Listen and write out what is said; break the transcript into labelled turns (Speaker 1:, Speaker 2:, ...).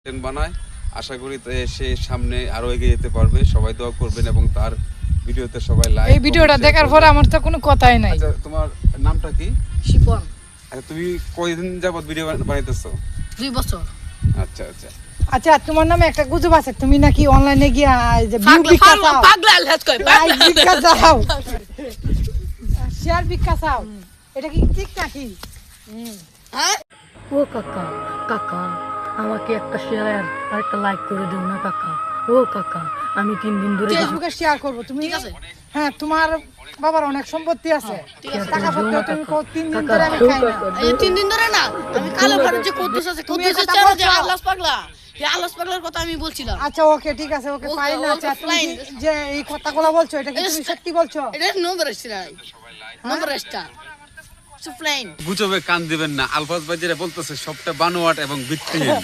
Speaker 1: বানায়। আশা করি সে সামনে আরো এগিয়ে যেতে পারবে। সবাই দোয়া করবেন এবং তার ভিডিওতে সবাই লাইক।
Speaker 2: এই ভিডিওটা দেখার পরে আমার তো কোনো কথাই নাই।
Speaker 1: আচ্ছা, তোমার নামটা কি?
Speaker 3: শিপন।
Speaker 1: আচ্ছা, তুমি কয়দিন যাবত ভিডিও বানাইতেছো?
Speaker 3: 2 বছর।
Speaker 1: আচ্ছা আচ্ছা
Speaker 2: আচ্ছা, তোমার নামে একটা গুজব আছে, তুমি নাকি অনলাইনে গিয়া যে ভিউ
Speaker 3: পাগলা
Speaker 2: ভিক্ষা
Speaker 3: পাগলা
Speaker 2: চাও,
Speaker 3: পাগলা লেটস কই
Speaker 2: লাইক ভিক্ষা চাও, শেয়ার ভিক্ষা চাও, এটা কি ঠিক নাকি?
Speaker 3: হ্যাঁ
Speaker 4: ও কাকা, কাকা আমাকে একটা শেয়ার আর একটা লাইক করে দিও না কাকা। ও কাকা, আমি 3 দিন ধরে
Speaker 2: ফেসবুকে শেয়ার করব। তুমি
Speaker 3: ঠিক আছে।
Speaker 2: হ্যাঁ, তোমার বাবার অনেক সম্পত্তি আছে,
Speaker 3: ঠিক আছে।
Speaker 2: টাকা পত্র তুমি 3 দিন
Speaker 4: কাকা,
Speaker 2: ধরে আমি খাই না।
Speaker 3: এই 3 দিন ধরে না আমি কালো ঘরে যে কুদ্দুস আছে
Speaker 2: তুমি
Speaker 3: কুদ্দুসের
Speaker 2: একটা
Speaker 3: চেহারা যে
Speaker 2: বলছো।
Speaker 3: আল্লাহ পাগলা এই আল্লাহ পাগলার কথা আমি বলছিলাম।
Speaker 2: আচ্ছা ওকে, ঠিক আছে, ওকে
Speaker 3: ওকে,
Speaker 2: ফাইন।
Speaker 3: ওকে,
Speaker 2: আচ্ছা, তুমি
Speaker 3: fine.
Speaker 2: যে এই কথাগুলো বলছো, এটা কি তুমি সত্যি বলছো?
Speaker 3: এটা নম্বর আসছে নম্বর আসটা সুপ্লাইন
Speaker 1: গুজবে কান দিবেন না। আলফাজ ভাই যেটা বলতেছে সবটা বানোয়াট এবং ভিত্তিহীন।